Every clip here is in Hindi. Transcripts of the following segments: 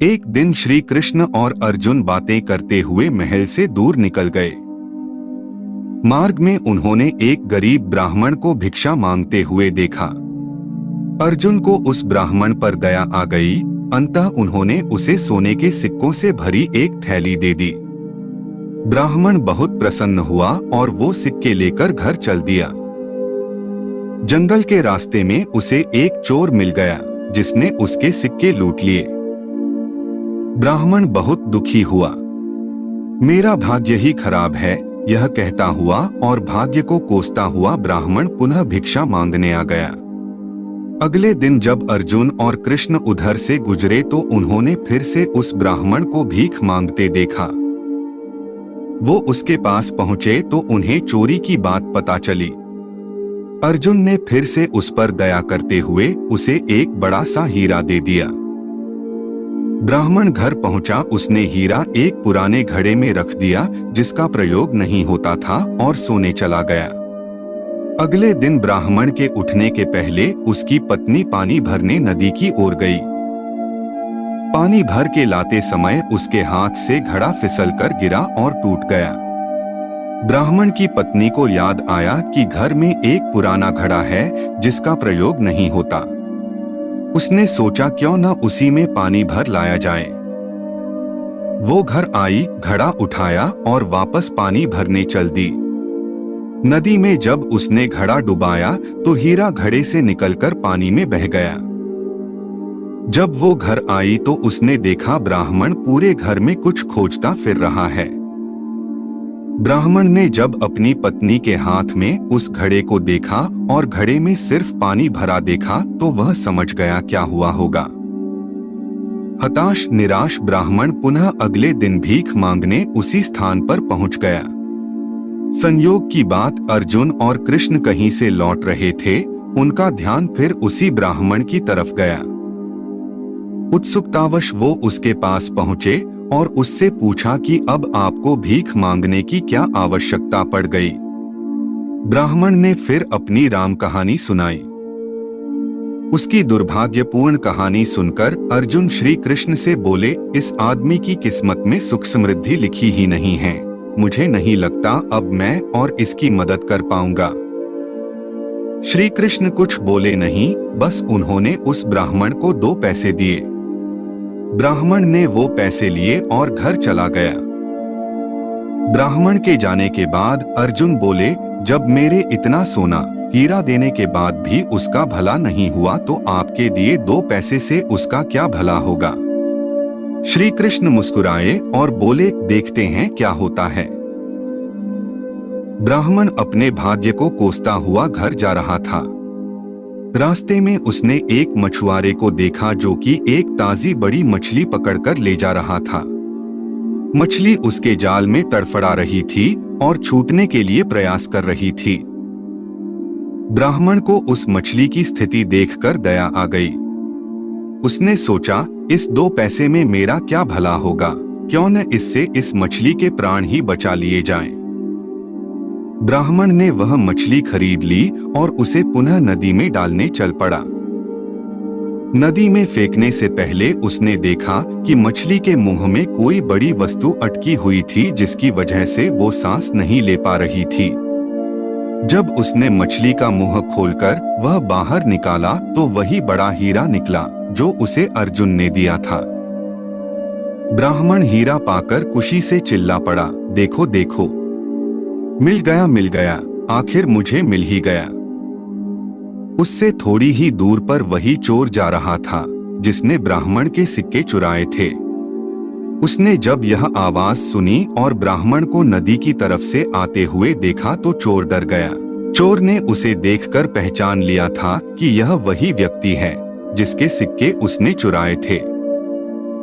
एक दिन श्री कृष्ण और अर्जुन बातें करते हुए महल से दूर निकल गए। मार्ग में उन्होंने एक गरीब ब्राह्मण को भिक्षा मांगते हुए देखा। अर्जुन को उस ब्राह्मण पर दया आ गई। अंततः उन्होंने उसे सोने के सिक्कों से भरी एक थैली दे दी। ब्राह्मण बहुत प्रसन्न हुआ और वो सिक्के लेकर घर चल दिया। जंगल के रास्ते में उसे एक चोर मिल गया जिसने उसके सिक्के लूट लिए। ब्राह्मण बहुत दुखी हुआ। मेरा भाग्य ही खराब है, यह कहता हुआ और भाग्य को कोसता हुआ ब्राह्मण पुनः भिक्षा मांगने आ गया। अगले दिन जब अर्जुन और कृष्ण उधर से गुजरे तो उन्होंने फिर से उस ब्राह्मण को भीख मांगते देखा। वो उसके पास पहुंचे तो उन्हें चोरी की बात पता चली। अर्जुन ने फिर से उस पर दया करते हुए उसे एक बड़ा सा हीरा दे दिया। ब्राह्मण घर पहुंचा, उसने हीरा एक पुराने घड़े में रख दिया जिसका प्रयोग नहीं होता था और सोने चला गया। अगले दिन ब्राह्मण के उठने के पहले उसकी पत्नी पानी भरने नदी की ओर गई। पानी भर के लाते समय उसके हाथ से घड़ा फिसलकर गिरा और टूट गया। ब्राह्मण की पत्नी को याद आया कि घर में एक पुराना घड़ा है जिसका प्रयोग नहीं होता। उसने सोचा क्यों न उसी में पानी भर लाया जाए। वो घर आई, घड़ा उठाया और वापस पानी भरने चल दी। नदी में जब उसने घड़ा डुबाया तो हीरा घड़े से निकलकर पानी में बह गया। जब वो घर आई तो उसने देखा ब्राह्मण पूरे घर में कुछ खोजता फिर रहा है। ब्राह्मण ने जब अपनी पत्नी के हाथ में उस घड़े को देखा और घड़े में सिर्फ पानी भरा देखा तो वह समझ गया क्या हुआ होगा। हताश निराश ब्राह्मण पुनः अगले दिन भीख मांगने उसी स्थान पर पहुंच गया। संयोग की बात, अर्जुन और कृष्ण कहीं से लौट रहे थे। उनका ध्यान फिर उसी ब्राह्मण की तरफ गया। उत्सुकतावश वो उसके पास पहुंचे और उससे पूछा कि अब आपको भीख मांगने की क्या आवश्यकता पड़ गई। ब्राह्मण ने फिर अपनी राम कहानी सुनाई। उसकी दुर्भाग्यपूर्ण कहानी सुनकर अर्जुन श्री कृष्ण से बोले, इस आदमी की किस्मत में सुख समृद्धि लिखी ही नहीं है। मुझे नहीं लगता अब मैं और इसकी मदद कर पाऊंगा। श्री कृष्ण कुछ बोले नहीं, बस उन्होंने उस ब्राह्मण को 2 पैसे दिए। ब्राह्मण ने वो पैसे लिए और घर चला गया। ब्राह्मण के जाने के बाद अर्जुन बोले, जब मेरे इतना सोना हीरा देने के बाद भी उसका भला नहीं हुआ तो आपके दिए 2 पैसे से उसका क्या भला होगा। श्री कृष्ण मुस्कुराए और बोले, देखते हैं क्या होता है। ब्राह्मण अपने भाग्य को कोसता हुआ घर जा रहा था। रास्ते में उसने एक मछुआरे को देखा जो कि एक ताजी बड़ी मछली पकड़कर ले जा रहा था। मछली उसके जाल में तड़फड़ा रही थी और छूटने के लिए प्रयास कर रही थी। ब्राह्मण को उस मछली की स्थिति देखकर दया आ गई। उसने सोचा, इस 2 पैसे में मेरा क्या भला होगा, क्यों न इससे इस मछली के प्राण ही बचा लिए जाएं। ब्राह्मण ने वह मछली खरीद ली और उसे पुनः नदी में डालने चल पड़ा। नदी में फेंकने से पहले उसने देखा कि मछली के मुंह में कोई बड़ी वस्तु अटकी हुई थी जिसकी वजह से वो सांस नहीं ले पा रही थी। जब उसने मछली का मुंह खोलकर वह बाहर निकाला तो वही बड़ा हीरा निकला जो उसे अर्जुन ने दिया था। ब्राह्मण हीरा पाकर खुशी से चिल्ला पड़ा, देखो देखो, मिल गया, आखिर मुझे मिल ही गया। उससे थोड़ी ही दूर पर वही चोर जा रहा था जिसने ब्राह्मण के सिक्के चुराए थे। उसने जब यह आवाज सुनी और ब्राह्मण को नदी की तरफ से आते हुए देखा तो चोर डर गया। चोर ने उसे देखकर पहचान लिया था कि यह वही व्यक्ति है जिसके सिक्के उसने चुराए थे।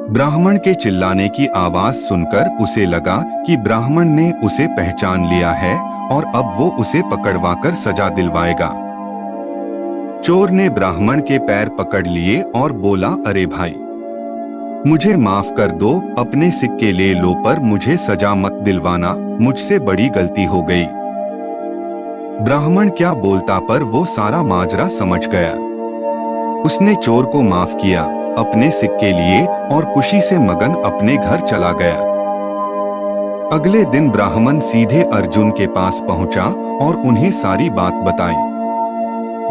ब्राह्मण के चिल्लाने की आवाज सुनकर उसे लगा कि ब्राह्मण ने उसे पहचान लिया है और अब वो उसे पकड़वाकर सजा दिलवाएगा। चोर ने ब्राह्मण के पैर पकड़ लिए और बोला, अरे भाई, मुझे माफ कर दो, अपने सिक्के ले लो, पर मुझे सजा मत दिलवाना, मुझसे बड़ी गलती हो गई। ब्राह्मण क्या बोलता पर वो सारा माजरा समझ गया। उसने चोर को माफ किया अपने सिक्के लिए और खुशी से मगन अपने घर चला गया। अगले दिन ब्राह्मण सीधे अर्जुन के पास पहुंचा और उन्हें सारी बात बताई।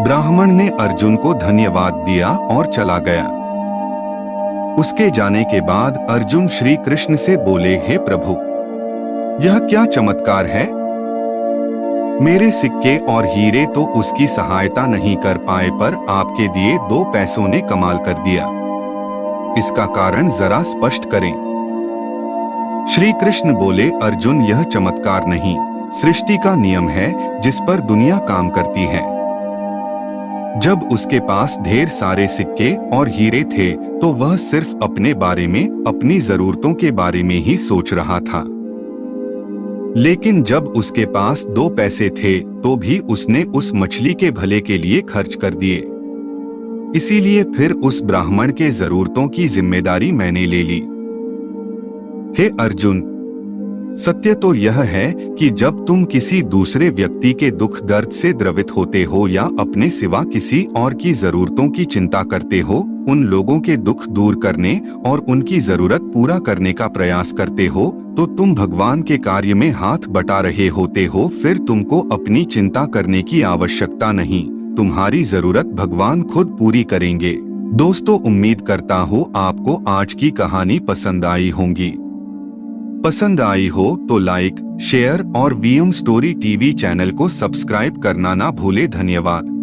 ब्राह्मण ने अर्जुन को धन्यवाद दिया और चला गया। उसके जाने के बाद अर्जुन श्री कृष्ण से बोले, हे प्रभु, यह क्या चमत्कार है? मेरे सिक्के और हीरे तो उसकी सहायता नहीं कर पाए, पर आपके दिए 2 पैसों ने कमाल कर दिया। इसका कारण जरा स्पष्ट करें। श्री कृष्ण बोले, अर्जुन, यह चमत्कार नहीं, सृष्टि का नियम है जिस पर दुनिया काम करती है। जब उसके पास ढेर सारे सिक्के और हीरे थे तो वह सिर्फ अपने बारे में, अपनी जरूरतों के बारे में ही सोच रहा था। लेकिन जब उसके पास 2 पैसे थे तो भी उसने उस मछली के भले के लिए खर्च कर दिए। इसीलिए फिर उस ब्राह्मण के जरूरतों की जिम्मेदारी मैंने ले ली। हे अर्जुन, सत्य तो यह है कि जब तुम किसी दूसरे व्यक्ति के दुख दर्द से द्रवित होते हो या अपने सिवा किसी और की जरूरतों की चिंता करते हो, उन लोगों के दुख दूर करने और उनकी जरूरत पूरा करने का प्रयास करते हो, तो तुम भगवान के कार्य में हाथ बटा रहे होते हो। फिर तुमको अपनी चिंता करने की आवश्यकता नहीं, तुम्हारी जरूरत भगवान खुद पूरी करेंगे। दोस्तों, उम्मीद करता हूँ आपको आज की कहानी पसंद आई होंगी। पसंद आई हो तो लाइक, शेयर और वीएम स्टोरी टीवी चैनल को सब्सक्राइब करना ना भूले। धन्यवाद।